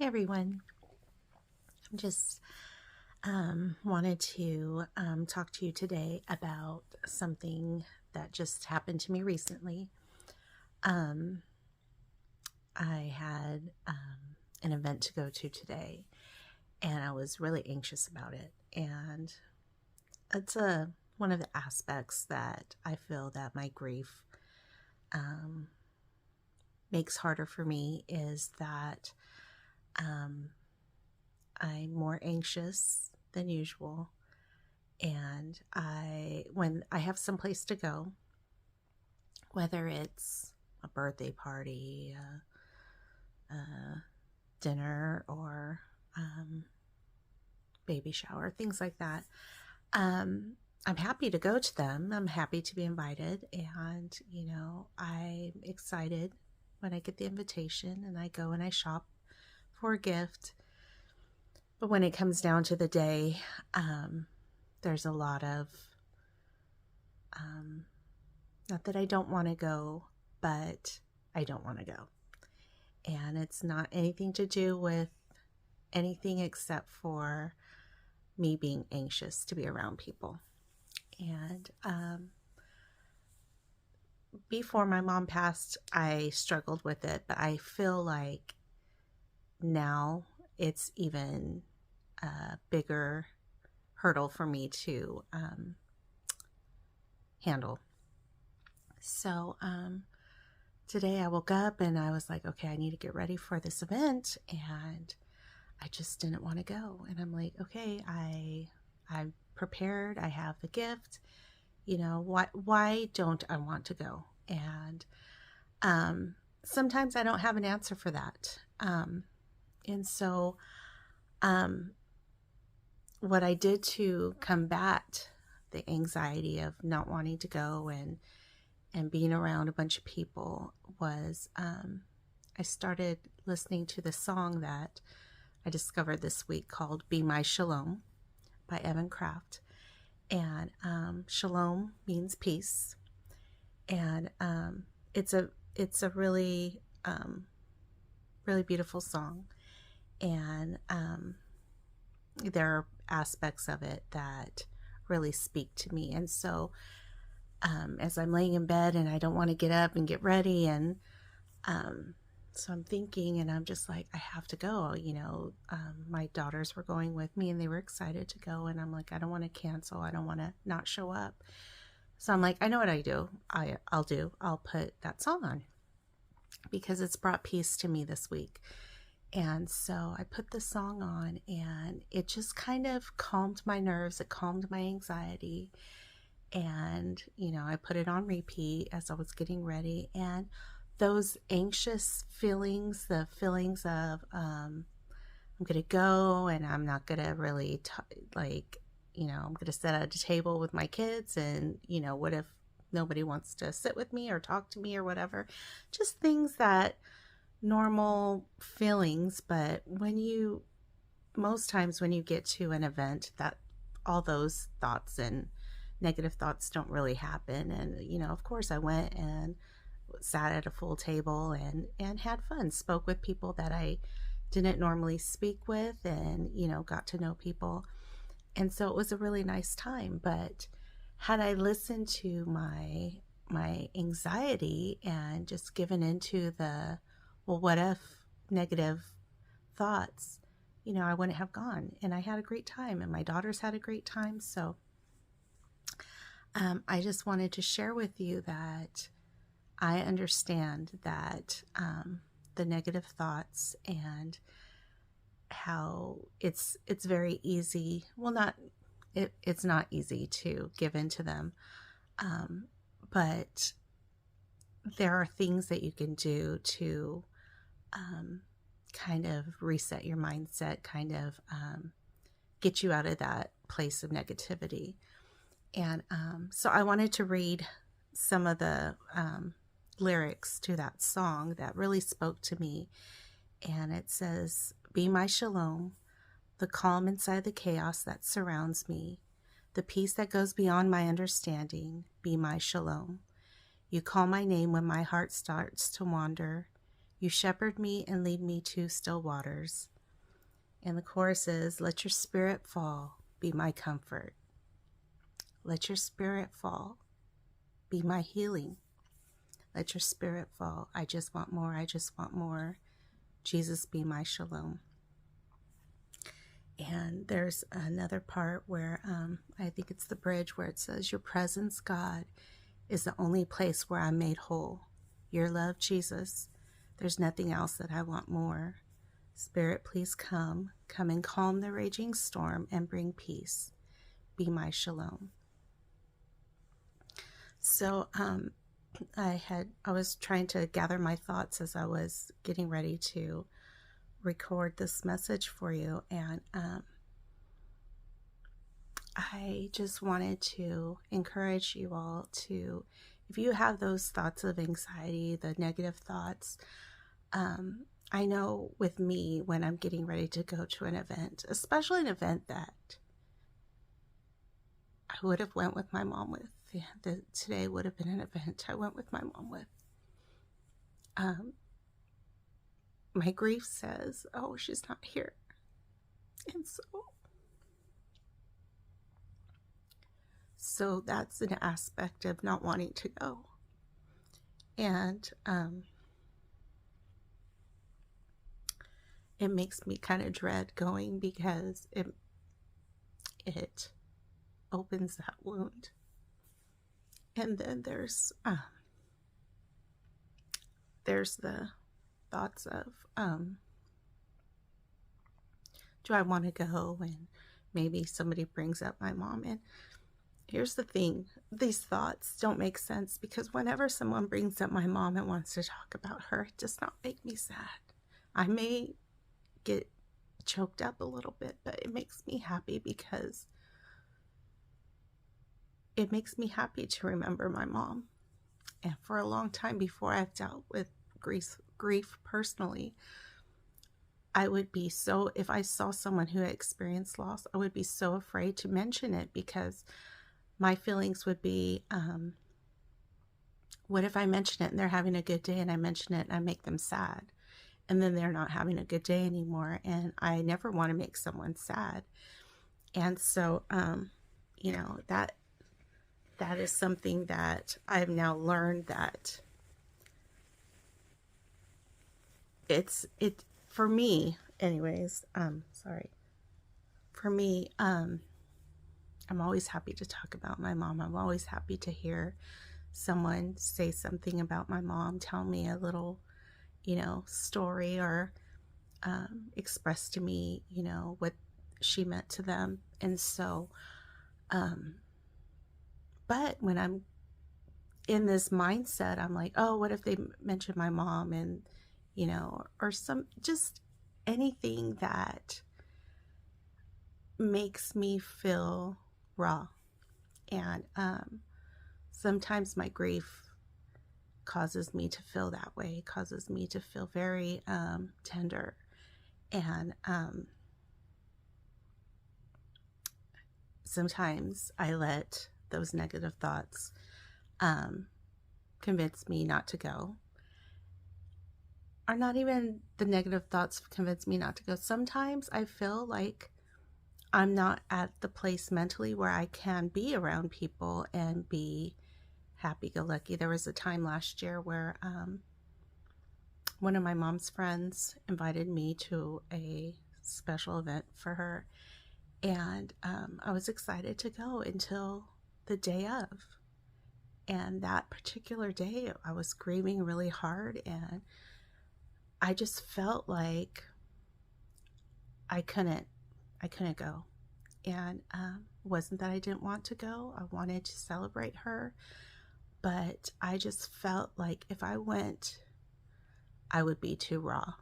Hey everyone. I just wanted to talk to you today about something that just happened to me recently. Um, I had an event to go to today, and I was really anxious about it. And it's one of the aspects that I feel that my grief um, makes harder for me is that um, I'm more anxious than usual. And when I have someplace to go, whether it's a birthday party, a dinner, or baby shower, things like that, I'm happy to go to them. I'm happy to be invited. And, I'm excited when I get the invitation and I go and I shop for a gift. But when it comes down to the day, there's a lot of, not that I don't want to go, but I don't want to go. And it's not anything to do with anything except for me being anxious to be around people. And before my mom passed, I struggled with it, but I feel like now it's even a bigger hurdle for me to handle. So today I woke up and I was like, okay, I need to get ready for this event, and I just didn't want to go. And I'm like, okay, I'm prepared. I have the gift. Why don't I want to go? And sometimes I don't have an answer for that. And so what I did to combat the anxiety of not wanting to go and being around a bunch of people was I started listening to the song that I discovered this week called Be My Shalom by Evan Kraft. And shalom means peace. And it's a really, really beautiful song. And there are aspects of it that really speak to me. And so as I'm laying in bed and I don't want to get up and get ready, and so I'm thinking, and I'm just like, I have to go. My daughters were going with me and they were excited to go, and I'm like, I don't want to cancel. I don't want to not show up. So I'm like, I know what I do. I'll put that song on because it's brought peace to me this week. And so I put the song on, and it just kind of calmed my nerves. It calmed my anxiety. And, I put it on repeat as I was getting ready. And those anxious feelings, the feelings of I'm going to go and I'm not going to really, I'm going to sit at a table with my kids, and, what if nobody wants to sit with me or talk to me or whatever? Just things that normal feelings. But most times when you get to an event, that all those thoughts and negative thoughts don't really happen. And, of course I went and sat at a full table and had fun, spoke with people that I didn't normally speak with, and, got to know people. And so it was a really nice time. But had I listened to my anxiety and just given into the, well, what if negative thoughts, I wouldn't have gone. And I had a great time, and my daughters had a great time. So I just wanted to share with you that I understand that the negative thoughts and how it's very easy. Well, it's not easy to give into them, but there are things that you can do to kind of reset your mindset, kind of get you out of that place of negativity. And so I wanted to read some of the lyrics to that song that really spoke to me. And it says, be my shalom, the calm inside the chaos that surrounds me, the peace that goes beyond my understanding. Be my shalom. You call my name when my heart starts to wander. You shepherd me and lead me to still waters. And the chorus is, let your spirit fall, be my comfort. Let your spirit fall, be my healing. Let your spirit fall. I just want more. I just want more. Jesus, be my shalom. And there's another part where I think it's the bridge where it says, your presence, God, is the only place where I'm made whole. Your love, Jesus, there's nothing else that I want more. Spirit, please come and calm the raging storm and bring peace. Be my shalom. So I was trying to gather my thoughts as I was getting ready to record this message for you, and I just wanted to encourage you all to, if you have those thoughts of anxiety, the negative thoughts, I know with me, when I'm getting ready to go to an event, especially an event that I would have went with my mom with, today would have been an event I went with my mom with. My grief says, oh, she's not here. And so that's an aspect of not wanting to go. And it makes me kind of dread going, because it opens that wound. And then there's the thoughts of, do I want to go? And maybe somebody brings up my mom. And here's the thing, these thoughts don't make sense, because whenever someone brings up my mom and wants to talk about her, it does not make me sad. I may get choked up a little bit, but it makes me happy, because it makes me happy to remember my mom. And for a long time before I've dealt with grief personally, I would be so, if I saw someone who had experienced loss, I would be so afraid to mention it, because my feelings would be, what if I mention it and they're having a good day, and I mention it and I make them sad, and then they're not having a good day anymore, and I never want to make someone sad. And so, you know, that is something that I've now learned, that for me anyways, for me, I'm always happy to talk about my mom. I'm always happy to hear someone say something about my mom, tell me a little, story, or express to me, what she meant to them. And so, but when I'm in this mindset, I'm like, oh, what if they mention my mom? And, or just anything that makes me feel raw. And sometimes my grief causes me to feel that way, causes me to feel very tender. And sometimes I let those negative thoughts convince me not to go. Or not even the negative thoughts convince me not to go. Sometimes I feel like I'm not at the place mentally where I can be around people and be happy-go-lucky. There was a time last year where one of my mom's friends invited me to a special event for her, and I was excited to go until the day of. And that particular day, I was grieving really hard, and I just felt like I couldn't go. And it wasn't that I didn't want to go. I wanted to celebrate her, but I just felt like if I went, I would be too raw.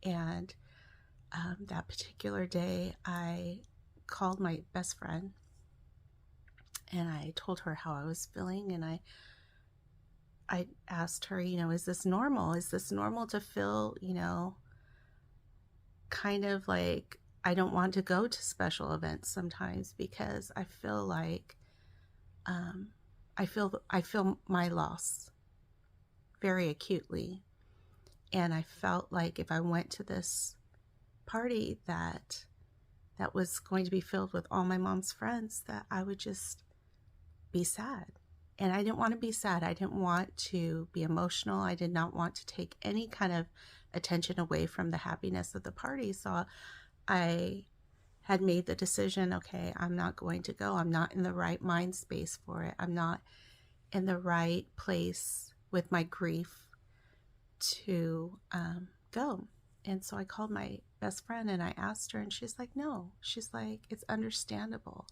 And that particular day, I called my best friend, and I told her how I was feeling, and I asked her, is this normal? Is this normal to feel, kind of like I don't want to go to special events sometimes, because I feel like I feel my loss very acutely. And I felt like if I went to this party that was going to be filled with all my mom's friends, that I would just be sad. And I didn't want to be sad. I didn't want to be emotional. I did not want to take any kind of attention away from the happiness of the party. So I had made the decision, okay, I'm not going to go. I'm not in the right mind space for it. I'm not in the right place with my grief to go. And so I called my best friend and I asked her, and she's like, no. She's like, it's understandable.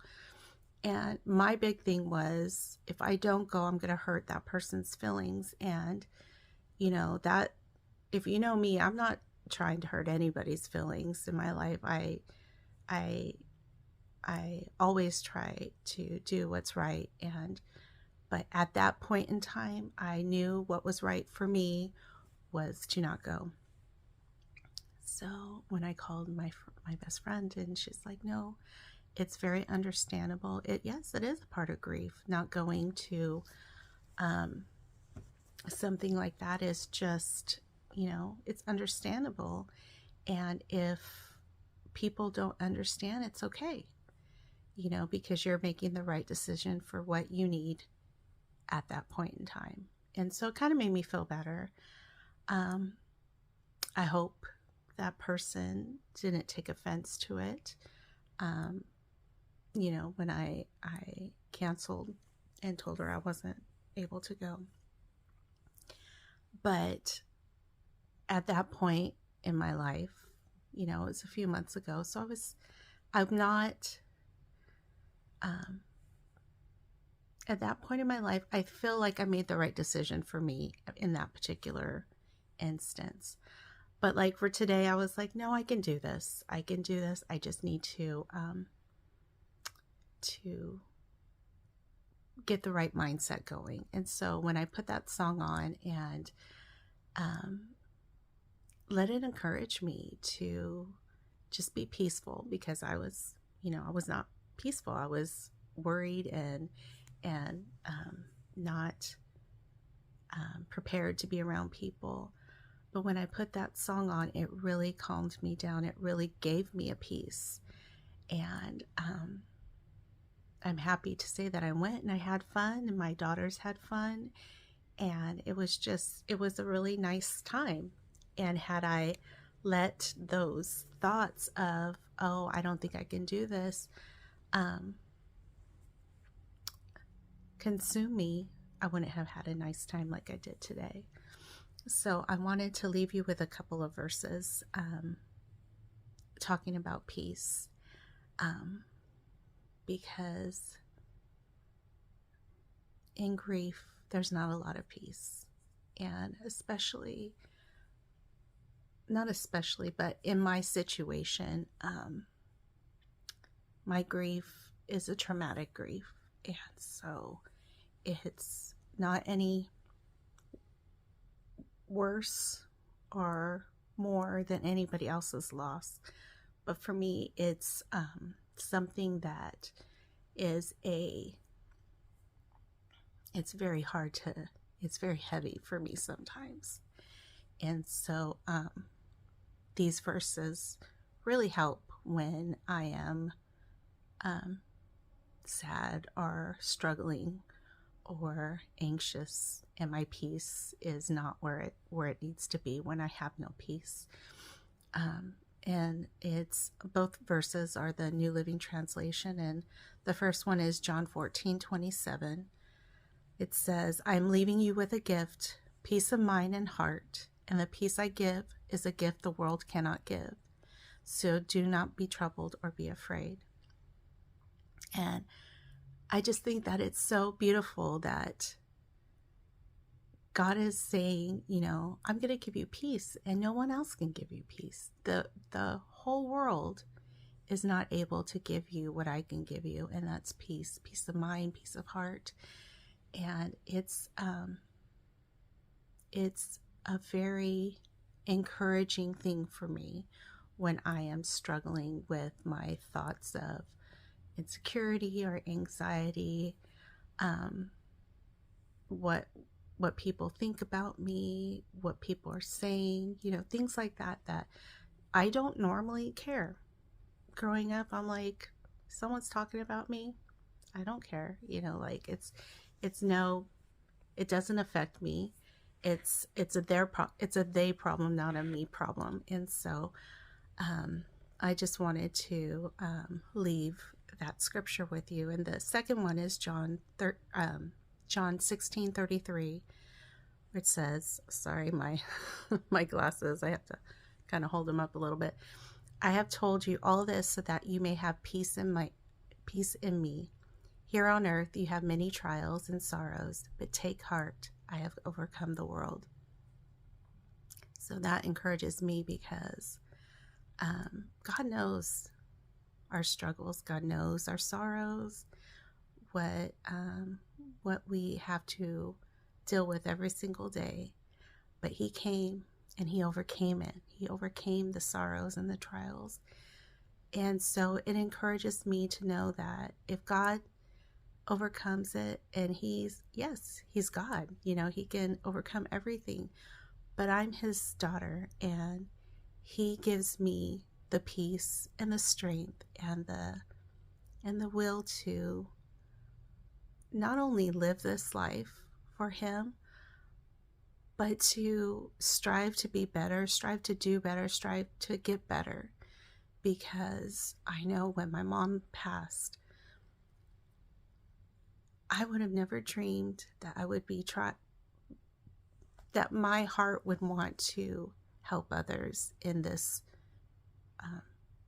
And my big thing was, if I don't go, I'm going to hurt that person's feelings. And, you know, that, if you know me, I'm not trying to hurt anybody's feelings in my life. I always try to do what's right. But at that point in time, I knew what was right for me was to not go. So when I called my best friend, and she's like, no, it's very understandable. Yes, it is a part of grief. Not going to something like that is just, you know, it's understandable. And if people don't understand, it's okay, you know, because you're making the right decision for what you need at that point in time. And so it kind of made me feel better. I hope that person didn't take offense to it. You know, when I canceled and told her I wasn't able to go. But at that point in my life, you know, it was a few months ago. So I'm not, at that point in my life, I feel like I made the right decision for me in that particular instance. But like for today, I was like, no, I can do this. I can do this. I just need to get the right mindset going. And so when I put that song on and let it encourage me to just be peaceful, because I was, you know, I was not peaceful. I was worried and not prepared to be around people. But when I put that song on, it really calmed me down. It really gave me a peace. And I'm happy to say that I went and I had fun, and my daughters had fun. And it was a really nice time. And had I let those thoughts of, oh, I don't think I can do this, consume me, I wouldn't have had a nice time like I did today. So I wanted to leave you with a couple of verses talking about peace, because in grief, there's not a lot of peace. And but in my situation, my grief is a traumatic grief. And so it's not any worse or more than anybody else's loss. But for me, it's something that is it's very heavy for me sometimes. And so these verses really help when I am sad or struggling or anxious, and my peace is not where it needs to be, when I have no peace. And it's, both verses are the New Living Translation, and the first one is John 14:27. It says, I'm leaving you with a gift, peace of mind and heart, and the peace I give is a gift the world cannot give. So do not be troubled or be afraid. And I just think that it's so beautiful that God is saying, you know, I'm going to give you peace, and no one else can give you peace. The whole world is not able to give you what I can give you, and that's peace of mind, peace of heart. And it's a very encouraging thing for me when I am struggling with my thoughts of insecurity or anxiety, what people think about me, what people are saying, you know, things like that I don't normally care. Growing up, I'm like, someone's talking about me, I don't care. Like it's no, it doesn't affect me. It's a it's a they problem, not a me problem. And so um, I just wanted to leave that scripture with you. And the second one is John 16:33, which says, sorry, my my glasses, I have to kind of hold them up a little bit. I have told you all this so that you may have peace in me. Here on earth you have many trials and sorrows, but take heart, I have overcome the world. So that encourages me because God knows our struggles. God knows our sorrows, what we have to deal with every single day. But he came and he overcame it. He overcame the sorrows and the trials. And so it encourages me to know that if God overcomes it, and he's God, he can overcome everything, but I'm his daughter, and he gives me the peace and the strength and the will to not only live this life for him, but to strive to be better, strive to do better, strive to get better. Because I know when my mom passed, I would have never dreamed that I would be that my heart would want to help others in this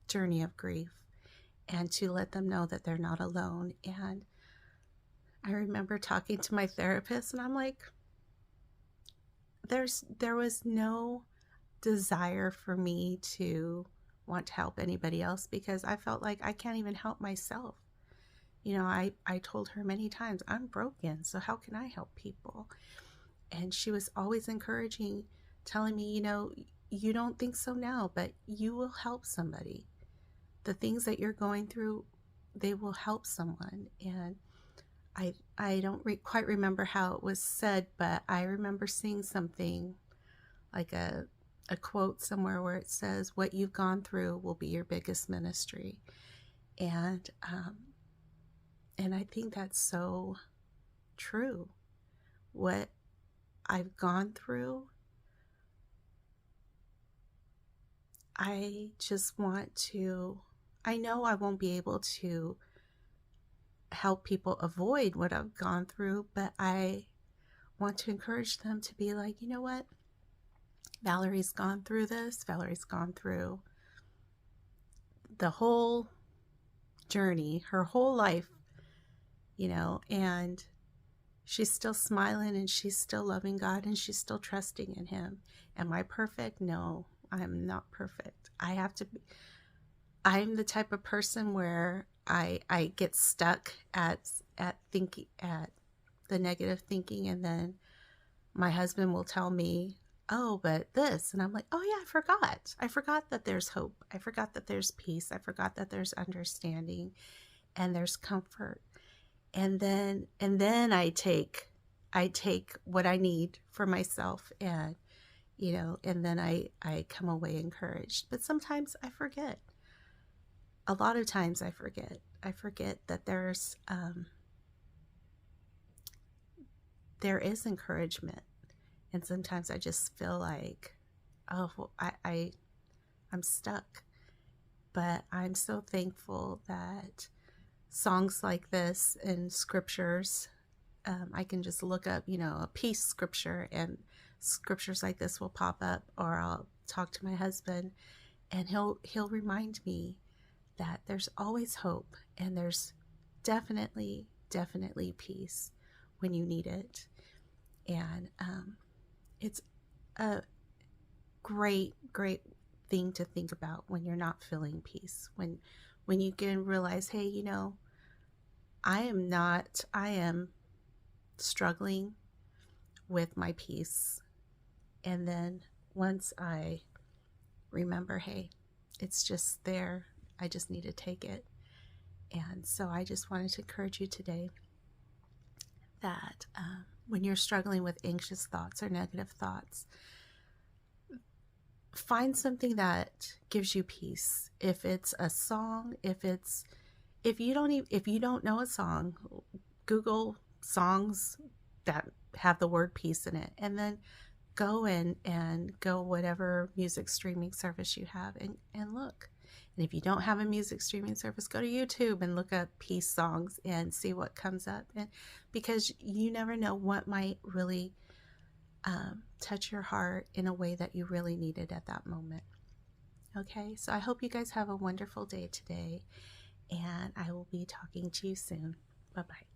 journey of grief, and to let them know that they're not alone. And I remember talking to my therapist, and I'm like, there was no desire for me to want to help anybody else, because I felt like I can't even help myself. I told her many times, I'm broken, so how can I help people? And she was always encouraging, telling me, you don't think so now, but you will help somebody. The things that you're going through, they will help someone. And I don't quite remember how it was said, but I remember seeing something like a quote somewhere where it says, what you've gone through will be your biggest ministry. And I think that's so true. What I've gone through, I just want to, I know I won't be able to help people avoid what I've gone through, but I want to encourage them to be like, you know what? Valerie's gone through this. Valerie's gone through the whole journey, her whole life, and she's still smiling, and she's still loving God, and she's still trusting in him. Am I perfect? No, I'm not perfect. I'm the type of person where I get stuck at thinking, at the negative thinking, and then my husband will tell me, oh, but this, and I'm like, oh yeah, I forgot that there's hope. I forgot that there's peace. I forgot that there's understanding and there's comfort. And then I take what I need for myself, and and then I come away encouraged. But sometimes I forget. A lot of times I forget that there is encouragement. And sometimes I just feel like, oh, well, I'm stuck. But I'm so thankful that songs like this and scriptures, I can just look up, a peace scripture, and scriptures like this will pop up, or I'll talk to my husband, and he'll remind me that there's always hope, and there's definitely peace when you need it. And it's a great thing to think about when you're not feeling peace, when you can realize, hey, I am struggling with my peace. And then once I remember, hey, it's just there, I just need to take it. And so I just wanted to encourage you today that when you're struggling with anxious thoughts or negative thoughts, find something that gives you peace. If it's a song, if you don't know a song, Google songs that have the word peace in it, and then go in and go whatever music streaming service you have and look. And if you don't have a music streaming service, go to YouTube and look up peace songs and see what comes up. And because you never know what might really touch your heart in a way that you really needed at that moment. Okay, so I hope you guys have a wonderful day today, and I will be talking to you soon. Bye-bye.